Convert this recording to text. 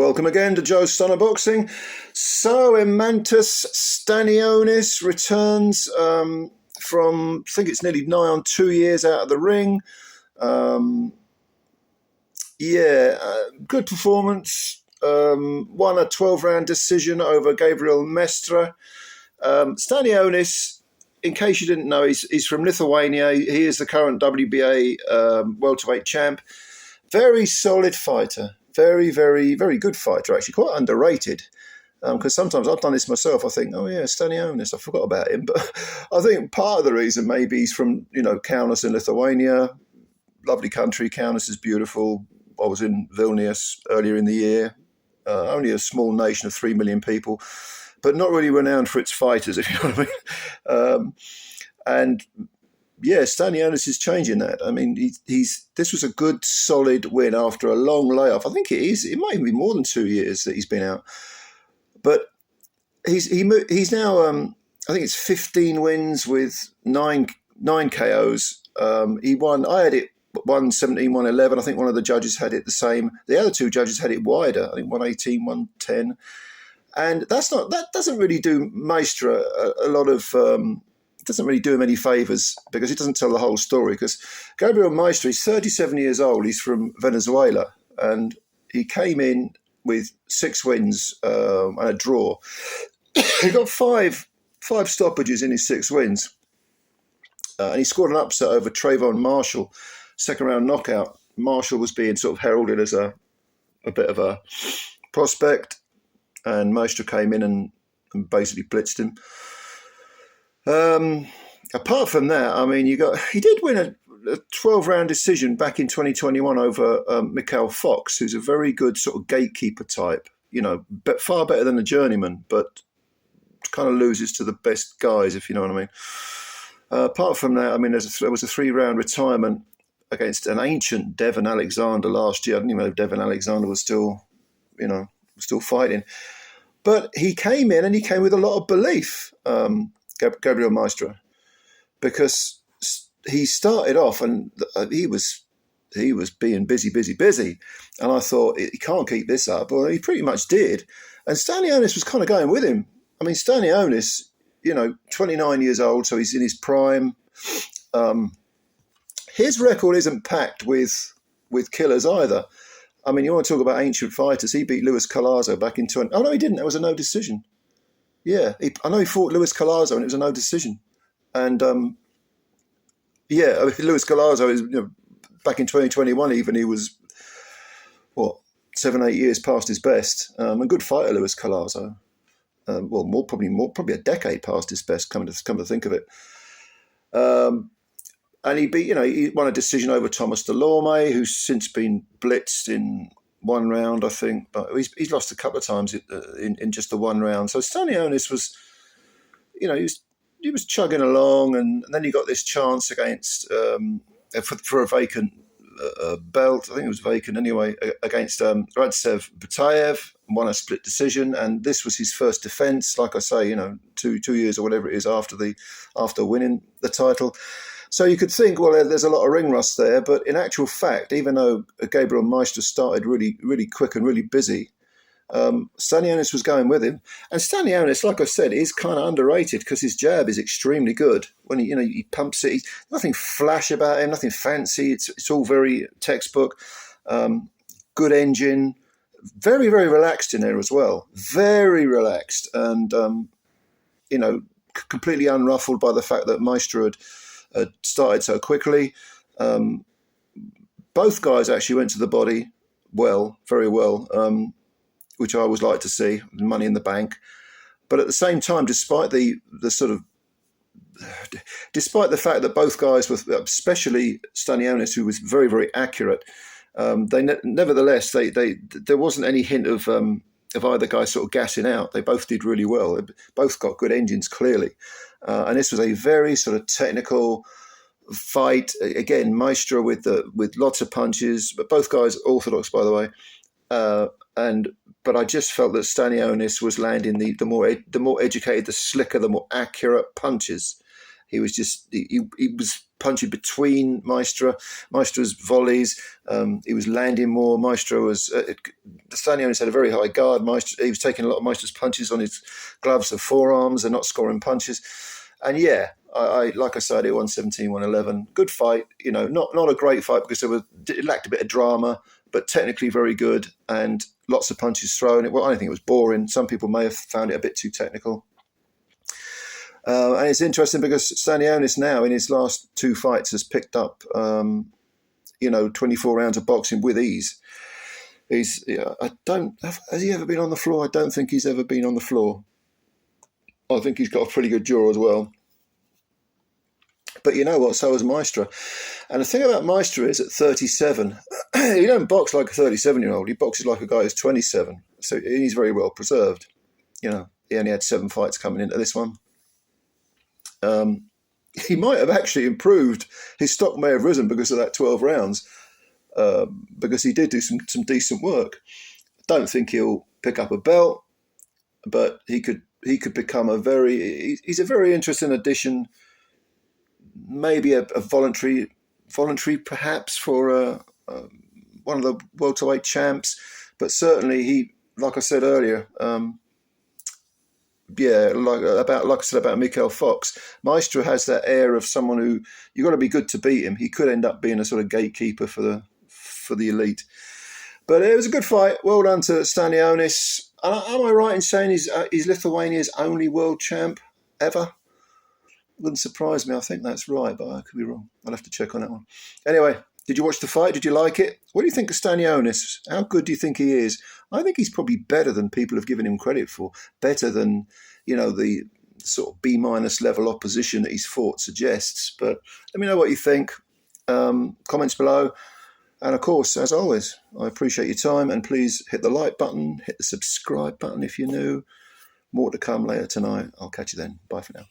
Welcome again to Joe's Stunner Boxing. So, Eimantas Stanionis returns from, I think it's nearly nigh on 2 years out of the ring. Good performance. Won a 12-round decision over GABRIEL Maestre. Stanionis, in case you didn't know, he's from Lithuania. He is the current WBA welterweight champ. Very solid fighter. Very, very, very good fighter, actually. Quite underrated. Because sometimes I've done this myself. I think, oh yeah, Stanionis, I forgot about him. But I think part of the reason maybe he's from, Kaunas in Lithuania. Lovely country. Kaunas is beautiful. I was in Vilnius earlier in the year. Only a small nation of 3 million people, but not really renowned for its fighters, if you know what I mean. And yeah, Stanionis is changing that. I mean, this was a good, solid win after a long layoff. I think it is. It might even be more than 2 years that he's been out. But he's now, I think it's 15 wins with nine KOs. He won. I had it 117, 111. I think one of the judges had it the same. The other two judges had it wider. I think 118, 110. And that doesn't really do Maestra a lot of. Doesn't really do him any favours because he doesn't tell the whole story. Because Gabriel Maestre, he's 37 years old. He's from Venezuela, and he came in with 6 wins and a draw. He got five stoppages in his 6 wins, and he scored an upset over Trayvon Marshall, second round knockout. Marshall was being sort of heralded as a bit of a prospect, and Maestre came in and basically blitzed him. Apart from that, I mean, he did win a 12-round decision back in 2021 over Mikhail Fox, who's a very good sort of gatekeeper type, but far better than a journeyman, but kind of loses to the best guys, if you know what I mean. Apart from that, I mean, there was a 3-round retirement against an ancient Devon Alexander last year. I didn't even know Devon Alexander was still fighting. But he came in and he came with a lot of belief, Gabriel Maestre, because he started off and he was being busy, and I thought he can't keep this up. Well, he pretty much did, and Stanionis was kind of going with him. I mean, Stanionis, 29 years old, so he's in his prime. His record isn't packed with killers either. I mean, you want to talk about ancient fighters? He beat Luis Collazo back in 20. Oh no, he didn't. It was a no decision. Yeah, I know he fought Luis Collazo and it was a no decision. And Luis Collazo is back in 2021. Even he was 7-8 years past his best. A good fighter, Luis Collazo. Probably a decade past his best. Come to think of it. And he beat, he won a decision over Thomas Delorme, who's since been blitzed in 1 round, I think, but he's lost a couple of times in just the 1 round. So Stanionis was, he was chugging along, and then he got this chance against for a vacant belt. I think it was vacant anyway, against Radzev Butayev, won a split decision, and this was his first defence. Like I say, 2 years or whatever it is after winning the title. So you could think, well, there's a lot of ring rust there, but in actual fact, even though Gabriel Maestre started really, really quick and really busy, Stanionis was going with him. And Stanionis, like I said, is kind of underrated because his jab is extremely good. When he pumps it, nothing flash about him, nothing fancy. It's all very textbook. Good engine, very, very relaxed in there as well. Very relaxed, and completely unruffled by the fact that Maestre had started so quickly. Both guys actually went to the body very well, which I always like to see, money in the bank. But at the same time, despite the fact that both guys were, especially Stanionis, who was very, very accurate, nevertheless there wasn't any hint of either guy sort of gassing out. They both did really well. They both got good engines, clearly. And this was a very sort of technical fight. Again, Maestre with lots of punches, but both guys orthodox, by the way. But I just felt that Stanionis was landing the more educated, the slicker, the more accurate punches. He was punching between Maestra's volleys. He was landing more. Stanionis had a very high guard. He was taking a lot of Maestra's punches on his gloves of forearms and not scoring punches. And yeah, I like I said, it 117, 111. Good fight. Not a great fight because it lacked a bit of drama, but technically very good and lots of punches thrown. I don't think it was boring. Some people may have found it a bit too technical. And it's interesting because Stanionis now in his last 2 fights has picked up, 24 rounds of boxing with ease. Has he ever been on the floor? I don't think he's ever been on the floor. I think he's got a pretty good jaw as well. But you know what? So has Maestra. And the thing about Maestra is at 37, he don't box like a 37-year-old. He boxes like a guy who's 27. So he's very well preserved. He only had 7 fights coming into this one. He might have actually improved. His stock may have risen because of that 12 rounds, because he did do some decent work. I don't think he'll pick up a belt, but he could become he's a very interesting addition. Maybe a voluntary perhaps for one of the welterweight champs, but certainly he, like I said earlier, like I said about Mikhail Fox, Maestra has that air of someone who you've got to be good to beat him. He could end up being a sort of gatekeeper for the elite. But it was a good fight. Well done to Stanionis. Am I right in saying he's Lithuania's only world champ ever? Wouldn't surprise me. I think that's right, but I could be wrong. I'll have to check on that one. Anyway, did you watch the fight? Did you like it? What do you think of Stanionis? How good do you think he is? I think he's probably better than people have given him credit for. Better than, the sort of B- level opposition that he's fought suggests. But let me know what you think. Comments below. And of course, as always, I appreciate your time. And please hit the like button, hit the subscribe button if you're new. More to come later tonight. I'll catch you then. Bye for now.